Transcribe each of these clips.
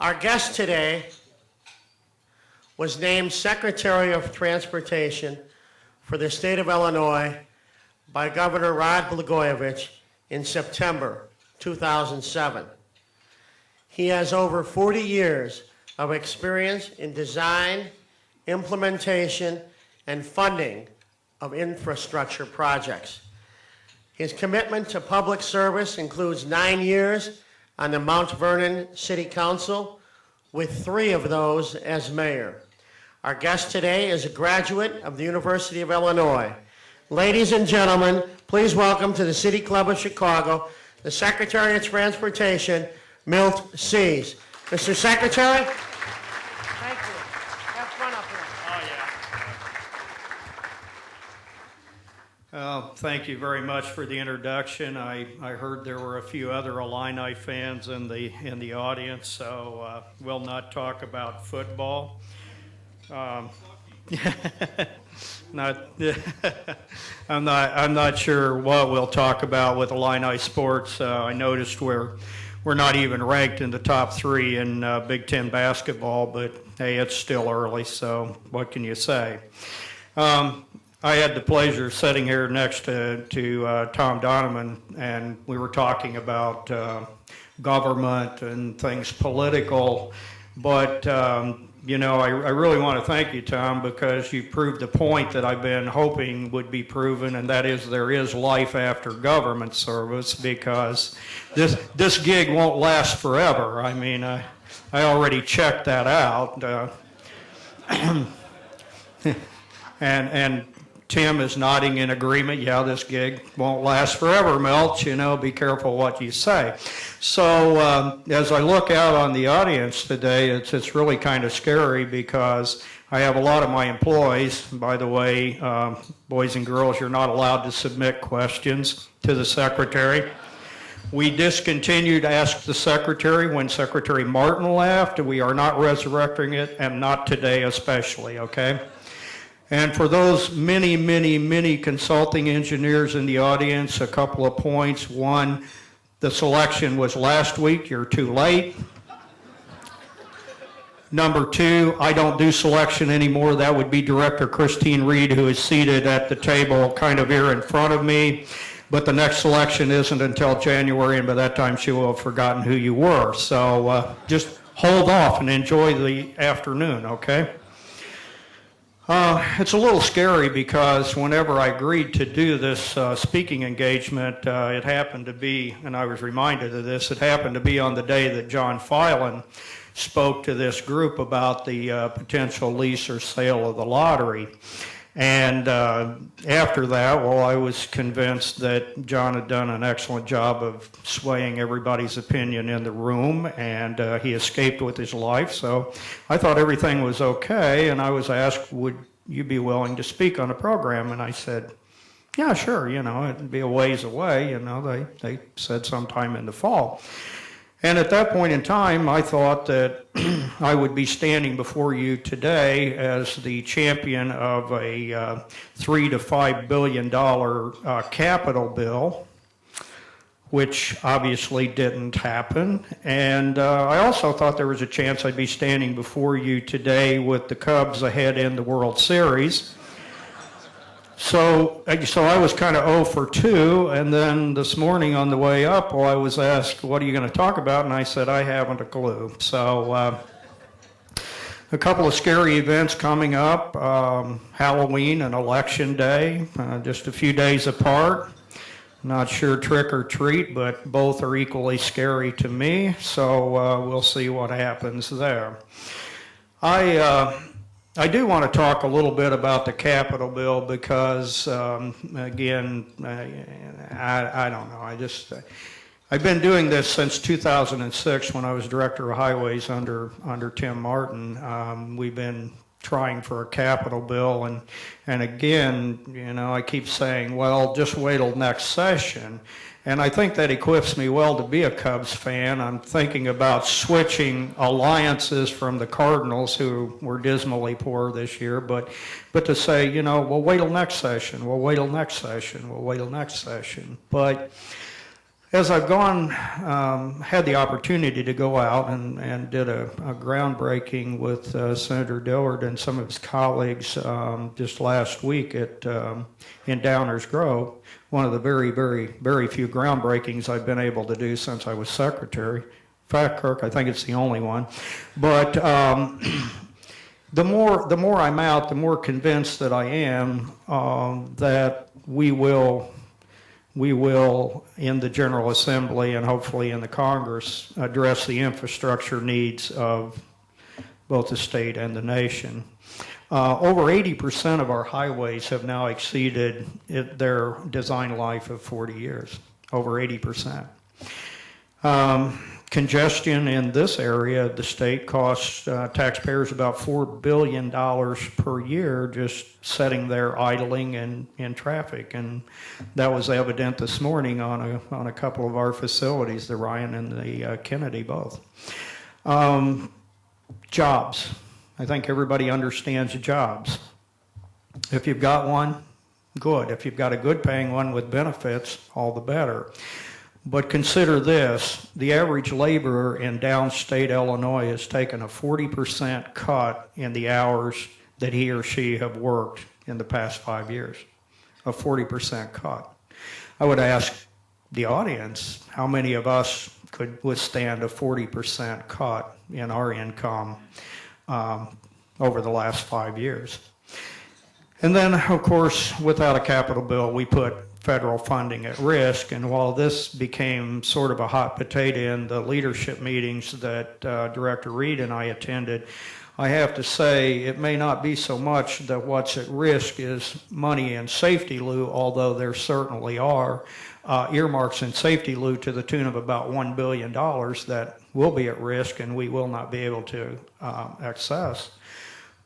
Our guest today was named Secretary of Transportation for the state of Illinois by Governor Rod Blagojevich in September 2007. He has over 40 years of experience in design, implementation, and funding of infrastructure projects. His commitment to public service includes 9 years on the Mount Vernon City Council, with 3 of those as mayor. Our guest today is a graduate of the University of Illinois. Ladies and gentlemen, please welcome to the City Club of Chicago, the Secretary of Transportation, Milt Sees. Mr. Secretary? Thank you. Have fun up here. Thank you very much for the introduction. I heard there were a few other Illini fans in the audience, so we'll not talk about football. I'm not sure what we'll talk about with Illini sports. I noticed we're not even ranked in the top 3 in Big Ten basketball, but hey, it's still early, so what can you say? I had the pleasure of sitting here next to Tom Donovan, and we were talking about government and things political, but you know, I really want to thank you, Tom, because you proved the point that I've been hoping would be proven, and that is there is life after government service, because this gig won't last forever. I mean, I already checked that out. And Tim is nodding in agreement. Yeah, this gig won't last forever, Milt. You know, be careful what you say. So as I look out on the audience today, it's really kind of scary because I have a lot of my employees. By the way, boys and girls, you're not allowed to submit questions to the secretary. We discontinued Ask the Secretary when Secretary Martin left. We are not resurrecting it, and not today especially, okay? And for those many consulting engineers in the audience, a couple of points. One, the selection was last week. You're too late. Number 2, I don't do selection anymore. That would be Director Christine Reed, who is seated at the table kind of here in front of me. But the next selection isn't until January, and by that time she will have forgotten who you were. So just hold off and enjoy the afternoon, okay? It's a little scary because whenever I agreed to do this speaking engagement, it happened to be, and I was reminded of this, it happened to be on the day that John Filan spoke to this group about the potential lease or sale of the lottery. And after that, well, I was convinced that John had done an excellent job of swaying everybody's opinion in the room, and he escaped with his life. So I thought everything was okay, and I was asked, would you be willing to speak on the program? And I said, yeah, sure, you know, it'd be a ways away. You know, they said sometime in the fall. And at that point in time, I thought that I would be standing before you today as the champion of a $3 to $5 billion capital bill, which obviously didn't happen. And I also thought there was a chance I'd be standing before you today with the Cubs ahead in the World Series. So I was kind of 0 for 2, and then this morning on the way up, well, I was asked, what are you going to talk about? And I said, I haven't a clue. So a couple of scary events coming up, Halloween and Election Day, just a few days apart. Not sure trick or treat, but both are equally scary to me, so we'll see what happens there. I do want to talk a little bit about the Capitol bill because, again, I don't know. I've been doing this since 2006 when I was Director of Highways under Tim Martin. We've been trying for a Capitol bill, and again, you know, I keep saying, well, just wait till next session. And I think that equips me well to be a Cubs fan. I'm thinking about switching alliances from the Cardinals, who were dismally poor this year, but to say, you know, we'll wait till next session, we'll wait till next session, we'll wait till next session. But As I've gone, had the opportunity to go out and did a groundbreaking with Senator Dillard and some of his colleagues just last week in Downers Grove, one of the very, very, very few groundbreakings I've been able to do since I was secretary. In fact, Kirk, I think it's the only one. But the more I'm out, the more convinced that I am that we will, in the General Assembly and hopefully in the Congress, address the infrastructure needs of both the state and the nation. Over 80% of our highways have now exceeded their design life of 40 years, over 80%. Congestion in this area of the state costs taxpayers about $4 billion per year just sitting there idling in traffic, and that was evident this morning on a couple of our facilities, the Ryan and the Kennedy both. Jobs. I think everybody understands jobs. If you've got one, good. If you've got a good paying one with benefits, all the better. But consider this, the average laborer in downstate Illinois has taken a 40% cut in the hours that he or she have worked in the past 5 years. A 40% cut. I would ask the audience, how many of us could withstand a 40% cut in our income over the last 5 years? And then, of course, without a capital bill, we put federal funding at risk, and while this became sort of a hot potato in the leadership meetings that Director Reed and I attended, I have to say it may not be so much that what's at risk is money in safety lieu, although there certainly are earmarks in safety lieu to the tune of about $1 billion that will be at risk and we will not be able to access.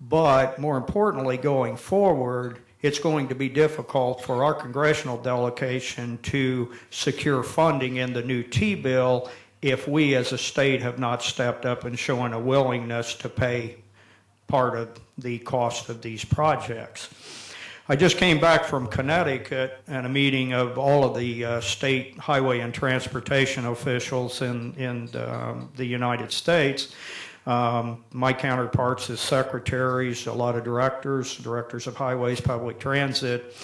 But more importantly, going forward, it's going to be difficult for our congressional delegation to secure funding in the new T-bill if we as a state have not stepped up and shown a willingness to pay part of the cost of these projects. I just came back from Connecticut and a meeting of all of the state highway and transportation officials in the United States. My counterparts as secretaries, a lot of directors of highways, public transit,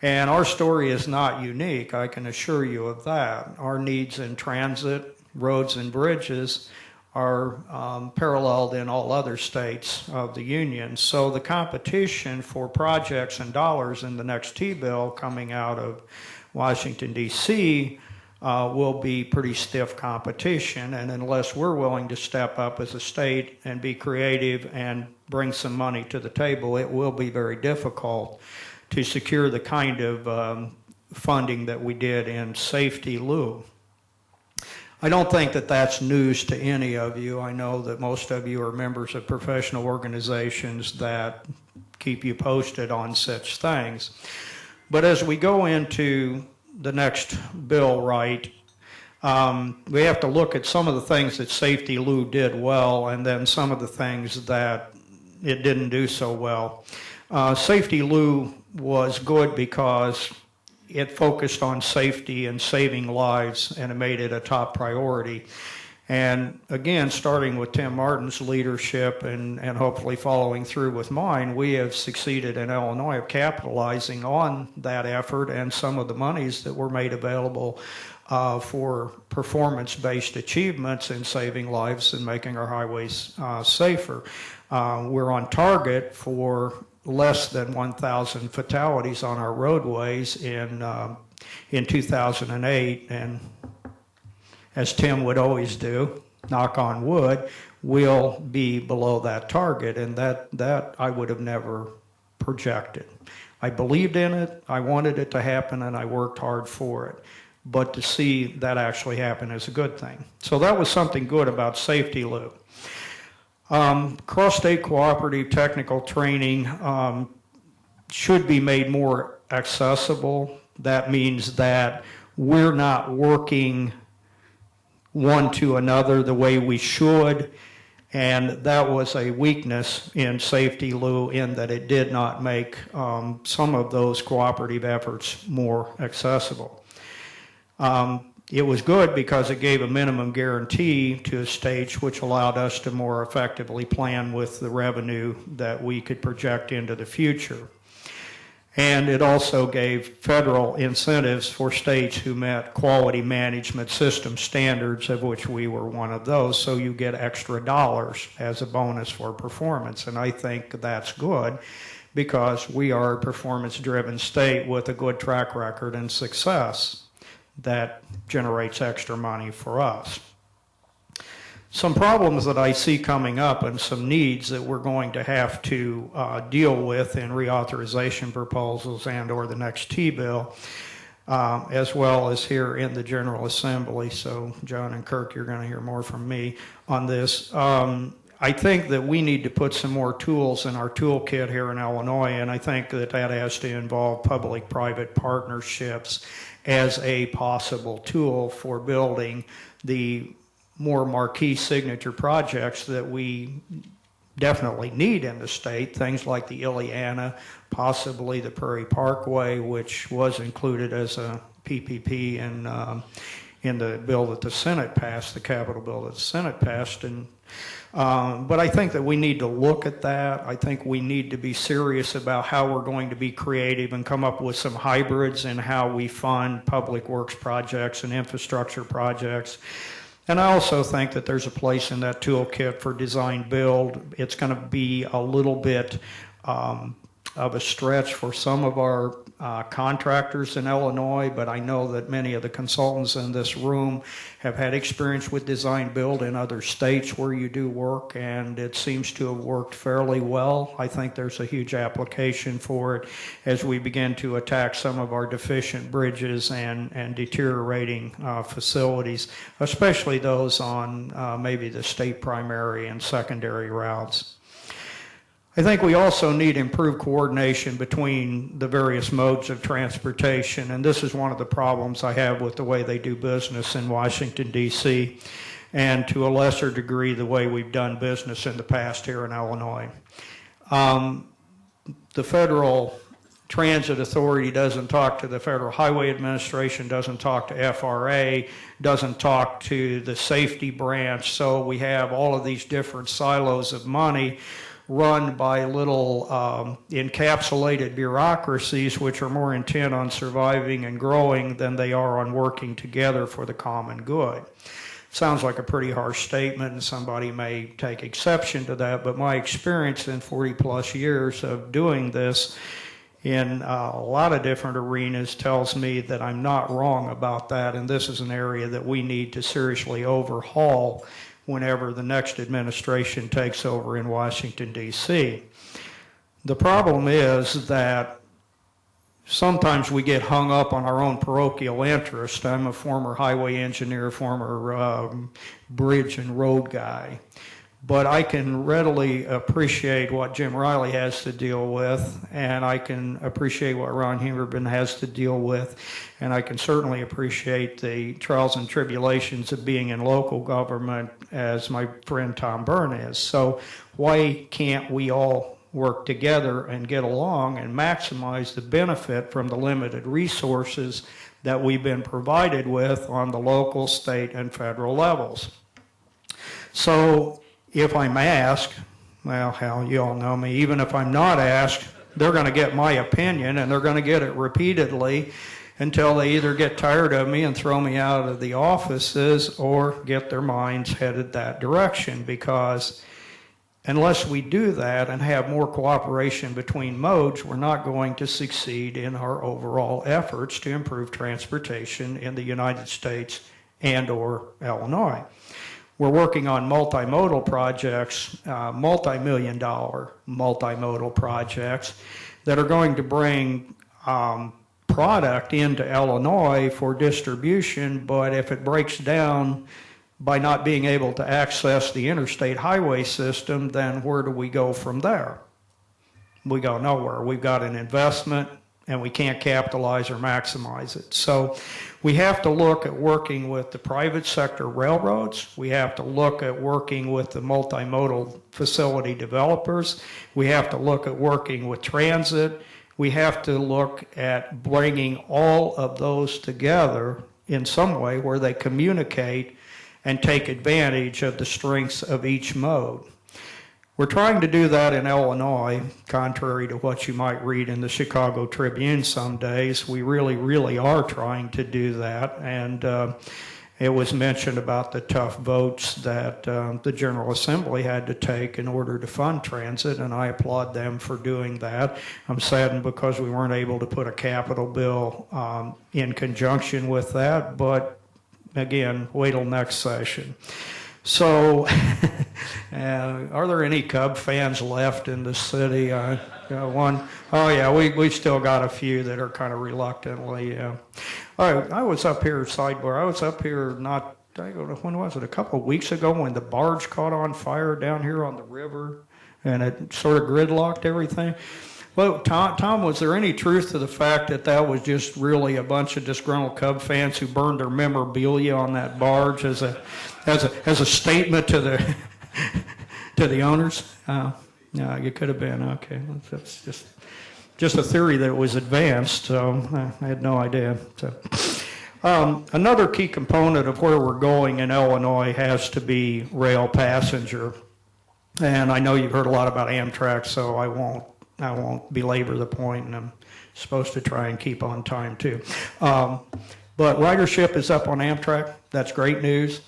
and our story is not unique, I can assure you of that. Our needs in transit, roads and bridges are paralleled in all other states of the Union. So the competition for projects and dollars in the next T-bill coming out of Washington, D.C., will be pretty stiff competition, and unless we're willing to step up as a state and be creative and bring some money to the table, it will be very difficult to secure the kind of funding that we did in safety lieu. I don't think that that's news to any of you. I know that most of you are members of professional organizations that keep you posted on such things. But as we go into the next bill, right, we have to look at some of the things that safety lieu did well and then some of the things that it didn't do so well. Safety lieu was good because it focused on safety and saving lives, and it made it a top priority. And again, starting with Tim Martin's leadership and hopefully following through with mine, we have succeeded in Illinois of capitalizing on that effort and some of the monies that were made available for performance-based achievements in saving lives and making our highways safer. We're on target for less than 1,000 fatalities on our roadways in 2008, and as Tim would always do, knock on wood, we'll be below that target, and that I would have never projected. I believed in it, I wanted it to happen, and I worked hard for it. But to see that actually happen is a good thing. So that was something good about safety lieu. Cross-state cooperative technical training should be made more accessible. That means that we're not working one to another the way we should, and that was a weakness in safety lieu in that it did not make some of those cooperative efforts more accessible. It was good because it gave a minimum guarantee to states, which allowed us to more effectively plan with the revenue that we could project into the future. And it also gave federal incentives for states who met quality management system standards, of which we were one of those, so you get extra dollars as a bonus for performance. And I think that's good because we are a performance-driven state with a good track record and success that generates extra money for us. Some problems that I see coming up and some needs that we're going to have to deal with in reauthorization proposals and or the next T-bill, as well as here in the General Assembly. So John and Kirk, you're going to hear more from me on this. I think that we need to put some more tools in our toolkit here in Illinois, and I think that that has to involve public-private partnerships as a possible tool for building the more marquee signature projects that we definitely need in the state, things like the Ileana, possibly the Prairie Parkway, which was included as a PPP in the bill that the Senate passed, the capital bill that the Senate passed. But I think that we need to look at that. I think we need to be serious about how we're going to be creative and come up with some hybrids in how we fund public works projects and infrastructure projects. And I also think that there's a place in that toolkit for design build. It's going to be a little bit of a stretch for some of our contractors in Illinois, but I know that many of the consultants in this room have had experience with design build in other states where you do work, and it seems to have worked fairly well. I think there's a huge application for it as we begin to attack some of our deficient bridges and deteriorating facilities, especially those on maybe the state primary and secondary routes. I think we also need improved coordination between the various modes of transportation, and this is one of the problems I have with the way they do business in Washington, D.C., and to a lesser degree the way we've done business in the past here in Illinois. The Federal Transit Authority doesn't talk to the Federal Highway Administration, doesn't talk to FRA, doesn't talk to the safety branch, so we have all of these different silos of money run by little encapsulated bureaucracies which are more intent on surviving and growing than they are on working together for the common good. Sounds like a pretty harsh statement and somebody may take exception to that, but my experience in 40 plus years of doing this in a lot of different arenas tells me that I'm not wrong about that, and this is an area that we need to seriously overhaul whenever the next administration takes over in Washington, D.C. The problem is that sometimes we get hung up on our own parochial interest. I'm a former highway engineer, former bridge and road guy. But I can readily appreciate what Jim Riley has to deal with, and I can appreciate what Ron Hemerben has to deal with, and I can certainly appreciate the trials and tribulations of being in local government as my friend Tom Byrne is. So why can't we all work together and get along and maximize the benefit from the limited resources that we've been provided with on the local, state, and federal levels? So if I'm asked, well, hell, you all know me, even if I'm not asked, they're going to get my opinion, and they're going to get it repeatedly until they either get tired of me and throw me out of the offices or get their minds headed that direction, because unless we do that and have more cooperation between modes, we're not going to succeed in our overall efforts to improve transportation in the United States and or Illinois. We're working on multimodal projects, multi-million-dollar multimodal projects that are going to bring product into Illinois for distribution, but if it breaks down by not being able to access the interstate highway system, then where do we go from there? We go nowhere. We've got an investment and we can't capitalize or maximize it. So we have to look at working with the private sector railroads. We have to look at working with the multimodal facility developers. We have to look at working with transit. We have to look at bringing all of those together in some way where they communicate and take advantage of the strengths of each mode. We're trying to do that in Illinois, contrary to what you might read in the Chicago Tribune some days. We really, really are trying to do that, and it was mentioned about the tough votes that the General Assembly had to take in order to fund transit, and I applaud them for doing that. I'm saddened because we weren't able to put a capital bill in conjunction with that, but again, wait till next session. So, are there any Cub fans left in the city? One. Oh yeah, we still got a few that are kind of reluctantly. All right, I was up here, sidebar, I was up here when was it, a couple of weeks ago when the barge caught on fire down here on the river and it sort of gridlocked everything. Well, Tom, was there any truth to the fact that that was just really a bunch of disgruntled Cub fans who burned their memorabilia on that barge as a statement to the to the owners? No, it could have been. Okay, that's just a theory that was advanced, so I had no idea. So, another key component of where we're going in Illinois has to be rail passenger, and I know you've heard a lot about Amtrak, so I won't belabor the point, and I'm supposed to try and keep on time too. But ridership is up on Amtrak. That's great news.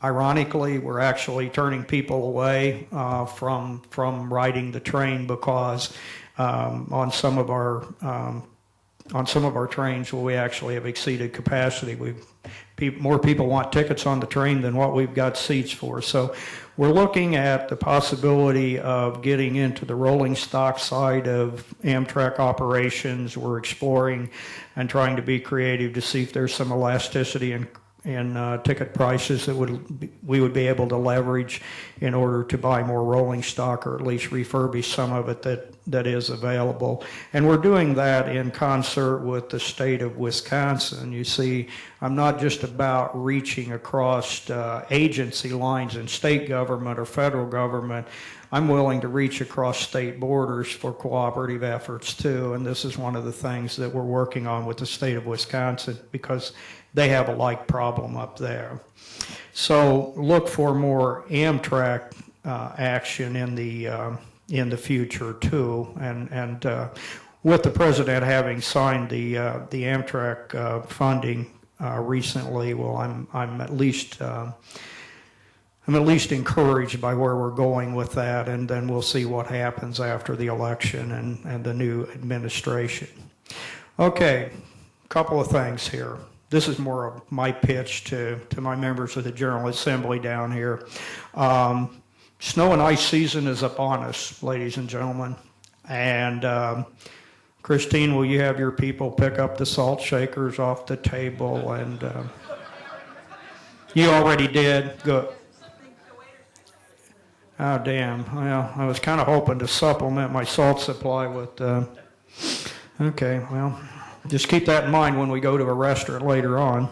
Ironically, we're actually turning people away from riding the train because on some of our trains where we actually have exceeded capacity, more people want tickets on the train than what we've got seats for. So we're looking at the possibility of getting into the rolling stock side of Amtrak operations. We're exploring and trying to be creative to see if there's some elasticity in ticket prices that we would be able to leverage in order to buy more rolling stock, or at least refurbish some of it that is available. And we're doing that in concert with the state of Wisconsin. You see, I'm not just about reaching across agency lines in state government or federal government. I'm willing to reach across state borders for cooperative efforts too, and this is one of the things that we're working on with the state of Wisconsin because they have a like problem up there. So look for more Amtrak action in the future too, and with the president having signed the Amtrak funding recently, well, I'm at least encouraged by where we're going with that, and then we'll see what happens after the election and the new administration. Okay, a couple of things here. This is more of my pitch to my members of the General Assembly down here. Snow and ice season is upon us, ladies and gentlemen. And Christine, will you have your people pick up the salt shakers off the table? And you already did. Good. Oh, damn. Well, I was kind of hoping to supplement my salt supply with... okay, well... Just keep that in mind when we go to a restaurant later on.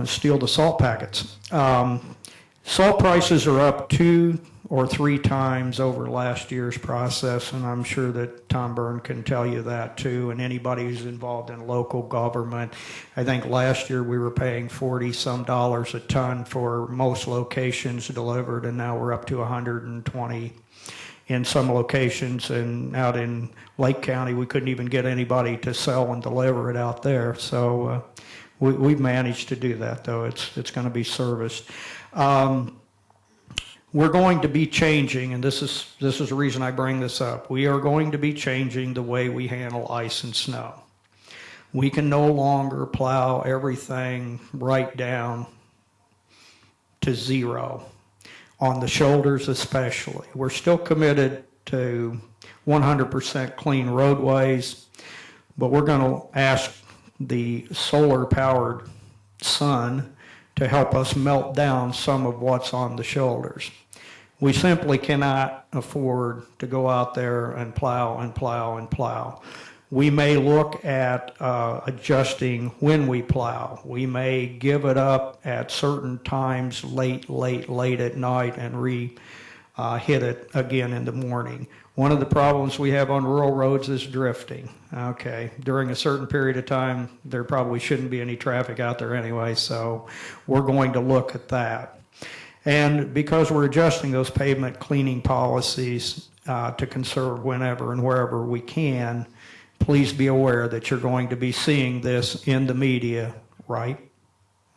Steal the salt packets. Salt prices are up 2 or 3 times over last year's process, and I'm sure that Tom Byrne can tell you that too, and anybody who's involved in local government. I think last year we were paying $40-some a ton for most locations delivered, and now we're up to 120 in some locations, and out in Lake County, we couldn't even get anybody to sell and deliver it out there. So we've managed to do that, though. It's going to be serviced. We're going to be changing, and this is the reason I bring this up. We are going to be changing the way we handle ice and snow. We can no longer plow everything right down to zero. On the shoulders especially. We're still committed to 100% clean roadways, but we're going to ask the solar-powered sun to help us melt down some of what's on the shoulders. We simply cannot afford to go out there and plow and plow and plow. We may look at adjusting when we plow. We may give it up at certain times late at night and hit it again in the morning. One of the problems we have on rural roads is drifting. Okay, during a certain period of time, there probably shouldn't be any traffic out there anyway, so we're going to look at that. And because we're adjusting those pavement cleaning policies to conserve whenever and wherever we can, please be aware that you're going to be seeing this in the media, right?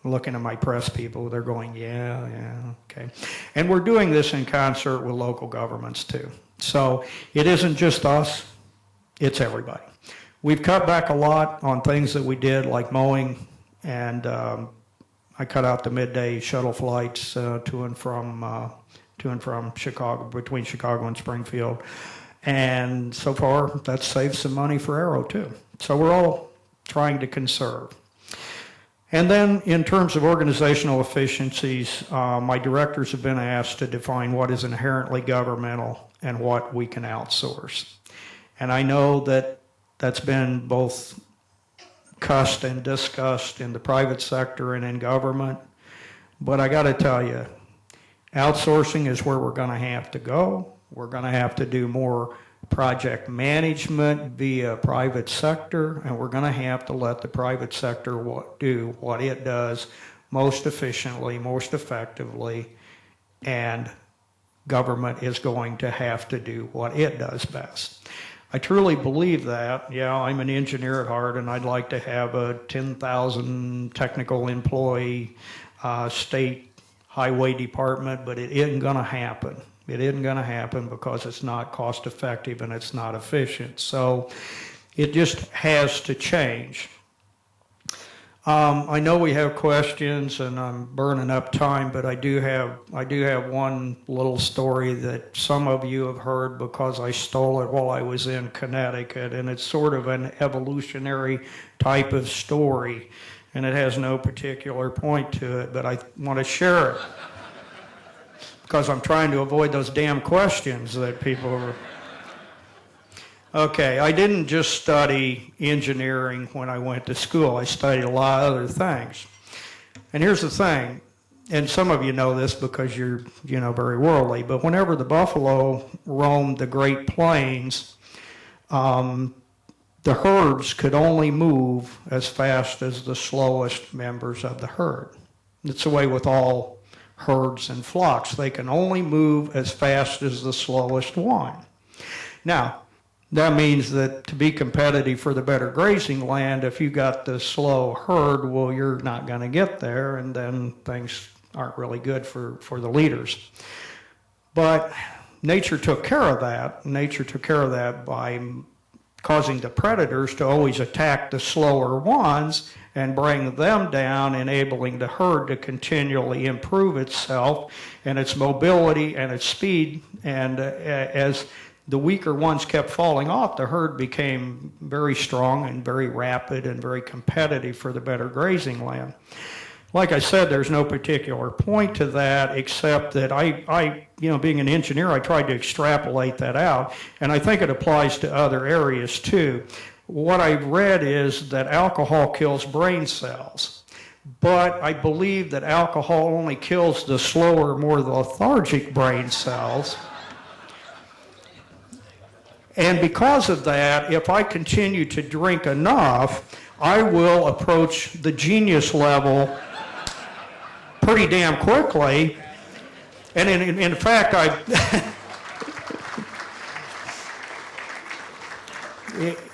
Looking at my press people, they're going, yeah, okay. And we're doing this in concert with local governments too. So it isn't just us, it's everybody. We've cut back a lot on things that we did, like mowing, and I cut out the midday shuttle flights to and from Chicago, between Chicago and Springfield. And so far, that's saved some money for Aero too. So we're all trying to conserve. And then in terms of organizational efficiencies, my directors have been asked to define what is inherently governmental and what we can outsource. And I know that that's been both cussed and discussed in the private sector and in government, but I got to tell you, outsourcing is where we're going to have to go. We're going to have to do more project management via private sector, and we're going to have to let the private sector do what it does most efficiently, most effectively, and government is going to have to do what it does best. I truly believe that. Yeah, I'm an engineer at heart, and I'd like to have a 10,000 technical employee state highway department, but it isn't going to happen. It isn't going to happen because it's not cost effective and it's not efficient. So it just has to change. I know we have questions and I'm burning up time, but I do have one little story that some of you have heard because I stole it while I was in Connecticut, and it's sort of an evolutionary type of story, and it has no particular point to it, but I want to share it because I'm trying to avoid those damn questions that people are. Okay, I didn't just study engineering when I went to school. I studied a lot of other things. And here's the thing, and some of you know this because you're, very worldly, but whenever the buffalo roamed the Great Plains, the herds could only move as fast as the slowest members of the herd. It's the way with all herds and flocks. They can only move as fast as the slowest one. Now, that means that to be competitive for the better grazing land, if you got the slow herd, well, you're not going to get there, and then things aren't really good for the leaders. But nature took care of that. Nature took care of that by causing the predators to always attack the slower ones and bring them down, enabling the herd to continually improve itself and its mobility and its speed. And as the weaker ones kept falling off, the herd became very strong and very rapid and very competitive for the better grazing land. Like I said, there's no particular point to that, except that I being an engineer, I tried to extrapolate that out, and I think it applies to other areas too. What I've read is that alcohol kills brain cells, but I believe that alcohol only kills the slower, more lethargic brain cells. And because of that, if I continue to drink enough, I will approach the genius level pretty damn quickly. And in fact,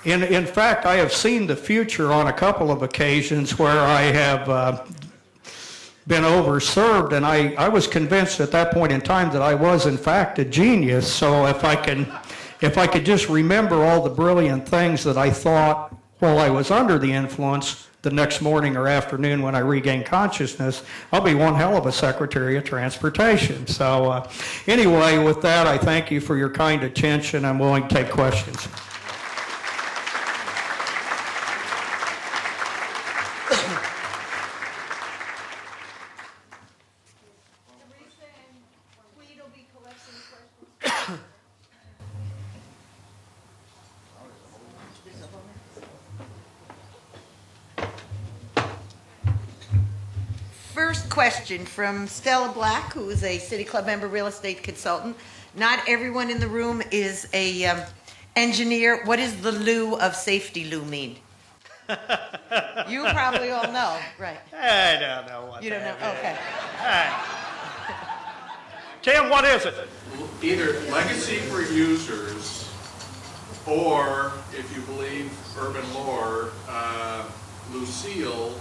in fact, I have seen the future on a couple of occasions where I have been overserved, and I was convinced at that point in time that I was in fact a genius. So if I could just remember all the brilliant things that I thought while I was under the influence the next morning or afternoon when I regain consciousness, I'll be one hell of a Secretary of Transportation. So anyway, with that, I thank you for your kind attention. I'm willing to take questions. First question from Stella Black, who is a City Club member real estate consultant. not everyone in the room is a engineer. What does the Lou of safety Lou mean? You probably all know, right? I don't know what You don't know? that Okay. is. Tim, what is it? Either legacy for users, or if you believe urban lore, Lucille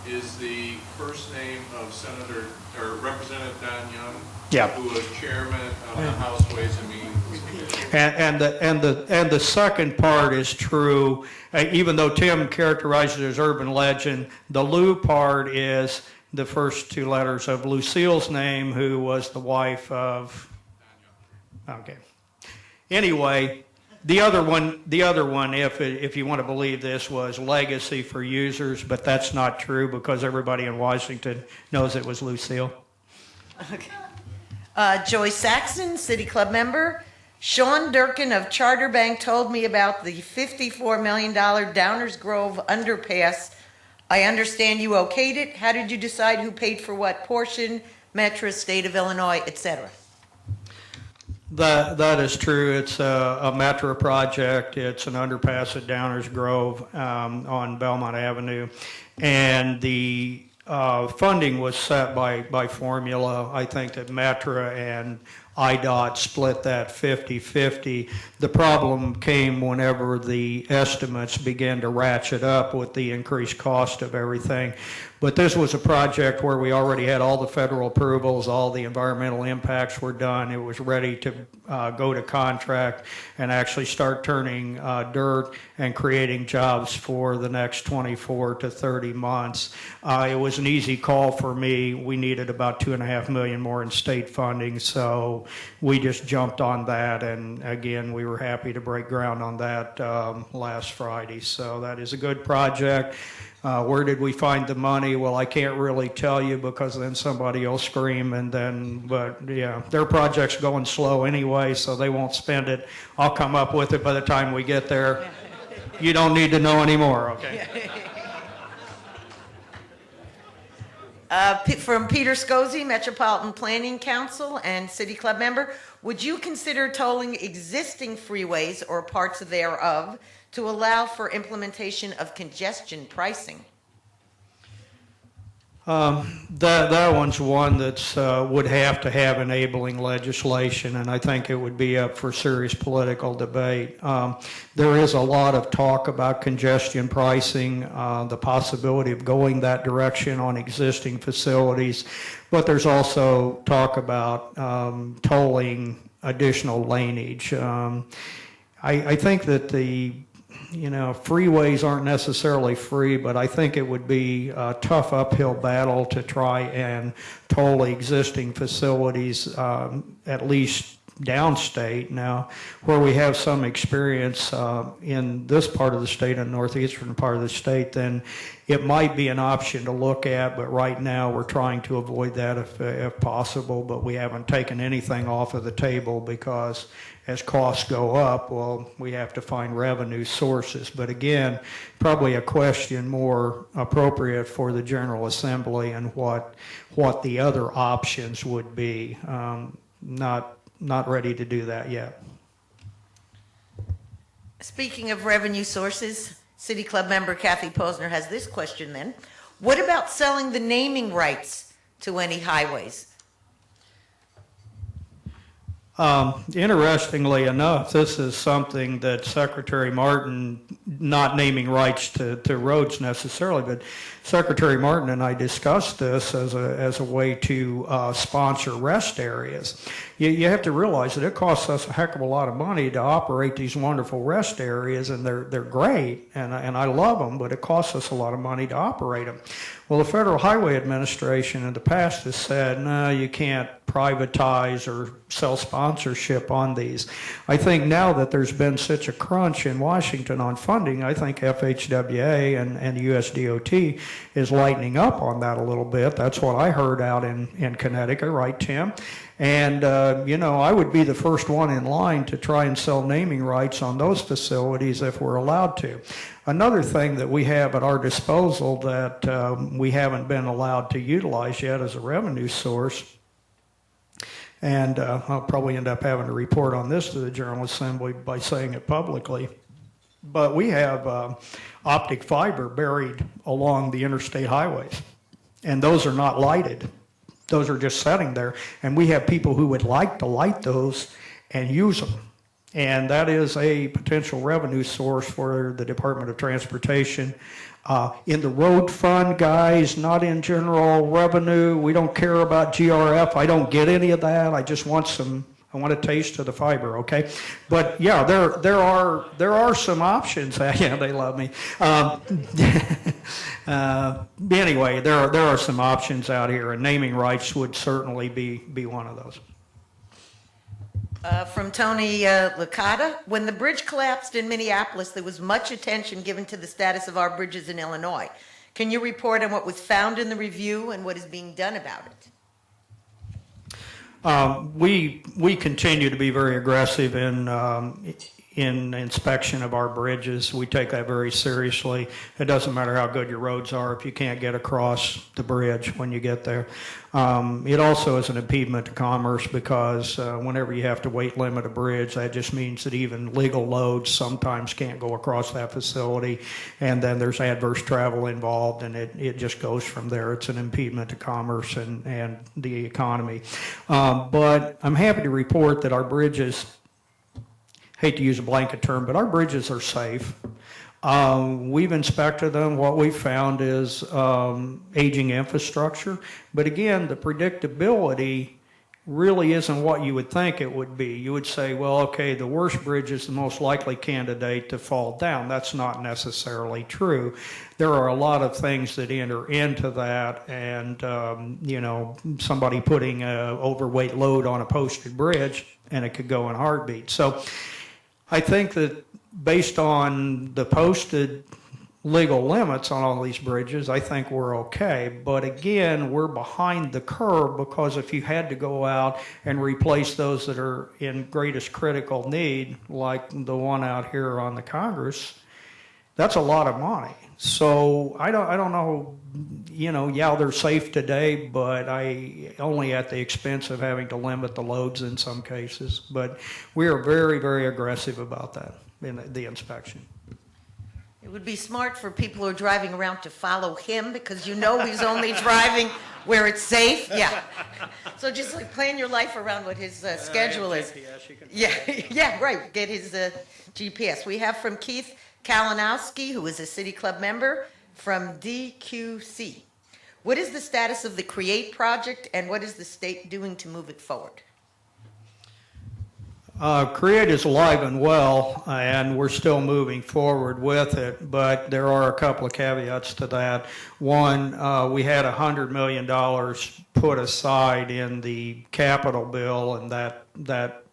is the first name of Senator or Representative Don Young, Yeah. who was chairman of the House Ways and Means Committee. And the second part is true. Even though Tim characterized it as urban legend, the Lou part is the first two letters of Lucille's name, who was the wife of. Okay. Anyway, the other one, if you want to believe this, was legacy for users, but that's not true because everybody in Washington knows it was Lucille. Okay. Joy Saxon, City Club member. Sean Durkin of Charter Bank told me about the $54 million Downers Grove underpass. I understand you okayed it. How did you decide who paid for what portion? Metro, State of Illinois, etc. That is true. It's a Metro project. It's an underpass at Downers Grove on Belmont Avenue. And the funding was set by formula. I think that Metro and IDOT split that 50-50. The problem came whenever the estimates began to ratchet up with the increased cost of everything. But this was a project where we already had all the federal approvals, all the environmental impacts were done. It was ready to go to contract and actually start turning dirt and creating jobs for the next 24 to 30 months. It was an easy call for me. We needed about $2.5 million more in state funding, so we just jumped on that. And again, we were happy to break ground on that last Friday. So that is a good project. Where did we find the money? Well, I can't really tell you because then somebody will scream but yeah, their project's going slow anyway, so they won't spend it. I'll come up with it by the time we get there. You don't need to know anymore, okay? From Peter Scozzi, Metropolitan Planning Council and City Club member, would you consider tolling existing freeways or parts thereof to allow for implementation of congestion pricing? That one's one that would have to have enabling legislation, and I think it would be up for serious political debate. There is a lot of talk about congestion pricing, the possibility of going that direction on existing facilities, but there's also talk about tolling additional laneage. I think that freeways aren't necessarily free, but I think it would be a tough uphill battle to try and toll existing facilities, at least downstate. Now, where we have some experience in this part of the state and northeastern part of the state, then it might be an option to look at, but right now we're trying to avoid that if possible, but we haven't taken anything off of the table because as costs go up, well, we have to find revenue sources. But again, probably a question more appropriate for the General Assembly and what the other options would be. Not ready to do that yet. Speaking of revenue sources, City Club member Kathy Posner has this question then. What about selling the naming rights to any highways? Interestingly enough, this is something that Secretary Martin, not naming rights to roads necessarily, but Secretary Martin and I discussed this as a way to sponsor rest areas. You have to realize that it costs us a heck of a lot of money to operate these wonderful rest areas, and they're great, and I love them, but it costs us a lot of money to operate them. Well, the Federal Highway Administration in the past has said, no, you can't privatize or sell sponsorship on these. I think now that there's been such a crunch in Washington on funding, I think FHWA and USDOT is lightening up on that a little bit. That's what I heard out in Connecticut, right, Tim? And, I would be the first one in line to try and sell naming rights on those facilities if we're allowed to. Another thing that we have at our disposal that we haven't been allowed to utilize yet as a revenue source, And I'll probably end up having to report on this to the General Assembly by saying it publicly. But we have optic fiber buried along the interstate highways, and those are not lighted. Those are just sitting there, and we have people who would like to light those and use them. And that is a potential revenue source for the Department of Transportation. In the road fund, guys, not in general revenue. We don't care about GRF. I don't get any of that. I just want I want a taste of the fiber, okay? But yeah, there are some options. Yeah, they love me. Anyway, there are some options out here, and naming rights would certainly be one of those. From Tony Licata, when the bridge collapsed in Minneapolis, there was much attention given to the status of our bridges in Illinois. Can you report on what was found in the review and what is being done about it? We continue to be very aggressive in inspection of our bridges. We take that very seriously. It doesn't matter how good your roads are if you can't get across the bridge when you get there. It also is an impediment to commerce because whenever you have to weight limit a bridge, that just means that even legal loads sometimes can't go across that facility, and then there's adverse travel involved, and it just goes from there. It's an impediment to commerce and the economy. But I'm happy to report that our bridges, hate to use a blanket term, but our bridges are safe. We've inspected them. What we've found is aging infrastructure. But again, the predictability really isn't what you would think it would be. You would say, well, okay, the worst bridge is the most likely candidate to fall down. That's not necessarily true. There are a lot of things that enter into that, and somebody putting an overweight load on a posted bridge, and it could go in a heartbeat. So I think that based on the posted legal limits on all these bridges, I think we're okay. But again, we're behind the curve because if you had to go out and replace those that are in greatest critical need, like the one out here on the Congress, that's a lot of money. So I don't know, yeah, they're safe today, but only at the expense of having to limit the loads in some cases. But we are very, very aggressive about that in the inspection. It would be smart for people who are driving around to follow him because he's only driving where it's safe. Yeah. So just like plan your life around what his schedule is. Yeah, right. Get his GPS. We have from Keith Kalinowski, who is a City Club member from DQC. What is the status of the CREATE project and what is the state doing to move it forward? CREATE is alive and well, and we're still moving forward with it, but there are a couple of caveats to that. One, we had $100 million put aside in the capital bill, and that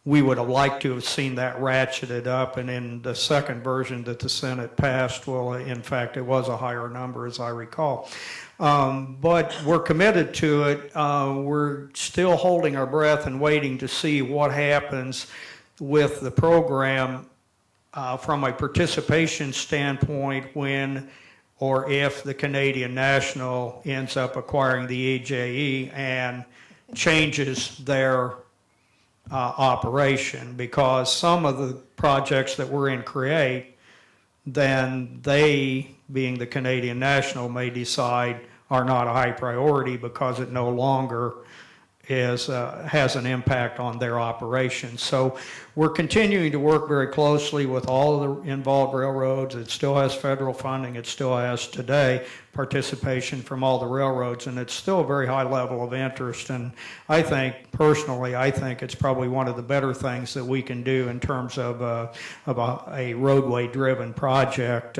we would have liked to have seen that ratcheted up, and in the second version that the Senate passed, well, in fact, it was a higher number, as I recall. But we're committed to it. We're still holding our breath and waiting to see what happens with the program from a participation standpoint when or if the Canadian National ends up acquiring the EJE and changes their operation, because some of the projects that were in CREATE, then they, being the Canadian National, may decide are not a high priority because it no longer has an impact on their operations. So we're continuing to work very closely with all of the involved railroads. It still has federal funding. It still has today participation from all the railroads, and it's still a very high level of interest. And I think, personally, it's probably one of the better things that we can do in terms of a roadway-driven project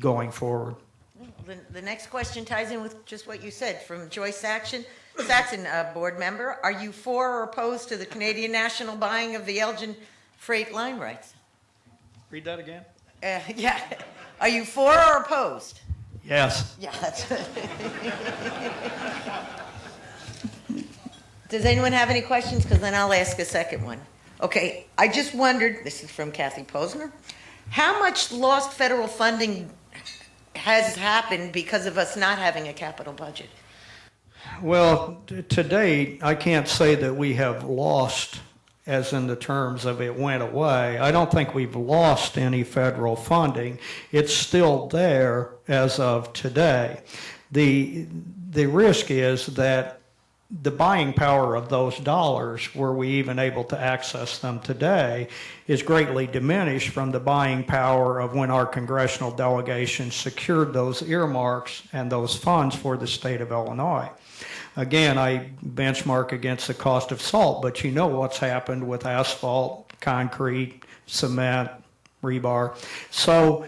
going forward. The next question ties in with just what you said from Joyce Saxon, board member. Are you for or opposed to the Canadian National buying of the Elgin freight line rights? Read that again. Yeah. Are you for or opposed? Yes. Yeah. Does anyone have any questions? Because then I'll ask a second one. Okay. I just wondered, this is from Kathy Posner, how much lost federal funding has happened because of us not having a capital budget? Well, to date, I can't say that we have lost, as in the terms of it went away. I don't think we've lost any federal funding. It's still there as of today. The risk is that the buying power of those dollars, were we even able to access them today, is greatly diminished from the buying power of when our congressional delegation secured those earmarks and those funds for the state of Illinois. Again, I benchmark against the cost of salt, but you know what's happened with asphalt, concrete, cement, rebar. So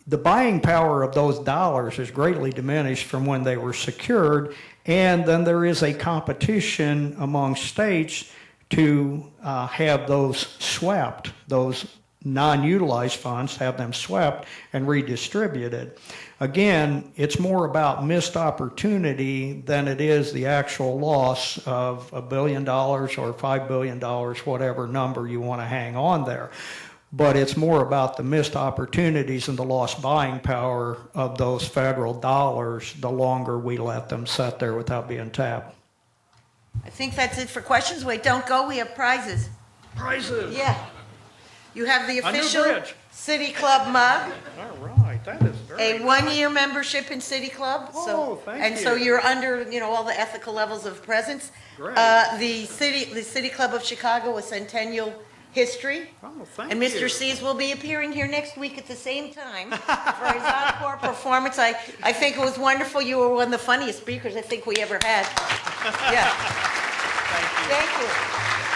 the buying power of those dollars is greatly diminished from when they were secured, and then there is a competition among states to have those swept, those non-utilized funds, have them swept and redistributed. Again, it's more about missed opportunity than it is the actual loss of $1 billion or $5 billion, whatever number you want to hang on there. But it's more about the missed opportunities and the lost buying power of those federal dollars the longer we let them sit there without being tapped. I think that's it for questions. Wait, don't go. We have prizes. Prizes! Yeah. You have the A new official bridge. City Club mug, All right, that is very a one-year membership in City Club. Oh, thank And so you. you're under, all the ethical levels of presence. Great. The City Club of Chicago, a centennial history. Oh, thank And Mr. you. Seas will be appearing here next week at the same time for his encore performance. I think it was wonderful. You were one of the funniest speakers I think we ever had. Yeah. Thank you.